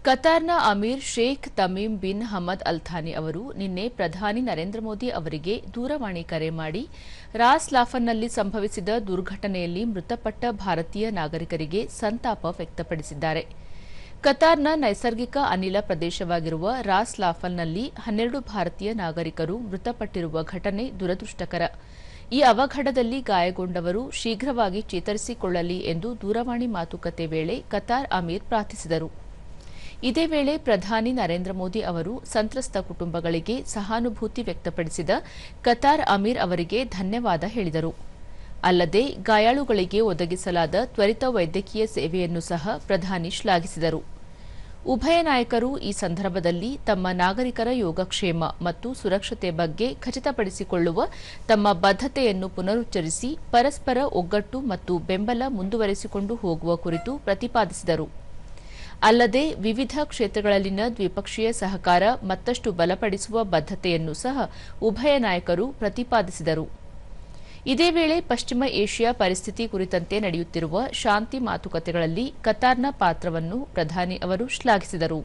ಕತಾರ್ನ emir Sheikh Tamim bin Hamad Al Thani ಅವರು ನಿನ್ನೆ ಪ್ರಧಾನಿ ನರೇಂದ್ರ ಮೋದಿ ಅವರಿಗೆ ದೂರವಾಣಿ ಕರೆ ಮಾಡಿ ರಾಸ್ ಲಾಫನ್ನಲ್ಲಿ ಸಂಭವಿಸಿದ ದುರ್ಘಟನೆಯಲ್ಲಿ ಮೃತಪಟ್ಟ ಭಾರತೀಯ ನಾಗರಿಕರಿಗೆ ಸಂತಾಪ ವ್ಯಕ್ತಪಡಿಸಿದ್ದಾರೆ. ಕತಾರ್ನ ನೈಸರ್ಗಿಕ ಅನಿಲ ಪ್ರದೇಶವಾಗಿರುವ ರಾಸ್ ಲಾಫನ್ನಲ್ಲಿ 12 ಭಾರತೀಯ ನಾಗರಿಕರು ಮೃತಪಟ್ಟಿರುವ ಘಟನೆ ದುರದೃಷ್ಟಕರ. ಈ ಅವಘಡದಲ್ಲಿ ಗಾಯಗೊಂಡವರು ಶೀಘ್ರವಾಗಿ ಚೇತರಿಸಿಕೊಳ್ಳಲಿ ಎಂದು ದೂರವಾಣಿ ಮಾತುಕತೆ ವೇಳೆ ಕತಾರ್ ಅಮೀರ್ ಪ್ರಾರ್ಥಿಸಿದರು. ಇದೇ ವೇಳೆ ಪ್ರಧಾನಿ ನರೇಂದ್ರ ಮೋದಿ ಅವರು ಸಂತ್ರಸ್ತ ಕುಟುಂಬಗಳಿಗೆ ಸಹಾನುಭೂತಿ ವ್ಯಕ್ತಪಡಿಸಿದ ಕತಾರ್ ಅಮೀರ್ ಅವರಿಗೆ ಧನ್ಯವಾದ ಹೇಳಿದರು. ಅಲ್ಲದೆ ಗಾಯಾಳುಗಳಿಗೆ ಒದಗಿಸಲಾದ ತ್ವರಿತ ವೈದ್ಯಕೀಯ ಸೇವೆಯನ್ನು ಸಹ ಪ್ರಧಾನಿ ಶ್ಲಾಘಿಸಿದರು. ಉಭಯ ನಾಯಕರು ಈ ಸಂದರ್ಭದಲ್ಲಿ ತಮ್ಮ ನಾಗರಿಕರ ಯೋಗಕ್ಷೇಮ ಮತ್ತು ಸುರಕ್ಷತೆ ಬಗ್ಗೆ ಖಚಿತಪಡಿಸಿಕೊಳ್ಳುವ ತಮ್ಮ ಬದ್ಧತೆಯನ್ನು ಪುನರುಚ್ಚರಿಸಿ ಪರಸ್ಪರ ಒಗ್ಗಟ್ಟು ಮತ್ತು ಬೆಂಬಲ ಮುಂದುವರೆಸಿಕೊಂಡು ಹೋಗುವ ಕುರಿತು ಪ್ರತಿಪಾದಿಸಿದರು. ಅಲ್ಲದೆ ವಿವಿಧ ಕ್ಷೇತ್ರಗಳಲ್ಲಿನ ದ್ವಿಪಕ್ಷೀಯ ಸಹಕಾರ ಮತ್ತಷ್ಟು ಬಲಪಡಿಸುವ ಬದ್ಧತೆಯನ್ನು ಸಹ ಉಭಯ ನಾಯಕರು ಪ್ರತಿಪಾದಿಸಿದರು. ಇದೇ ವೇಳೆ ಪಶ್ಚಿಮ ಏಷ್ಯಾ ಪರಿಸ್ಥಿತಿ ಕುರಿತಂತೆ ನಡೆಯುತ್ತಿರುವ ಶಾಂತಿ ಮಾತುಕತೆಗಳಲ್ಲಿ ಕತಾರ್ನ ಪಾತ್ರವನ್ನು ಪ್ರಧಾನಿ ಅವರು ಶ್ಲಾಘಿಸಿದರು.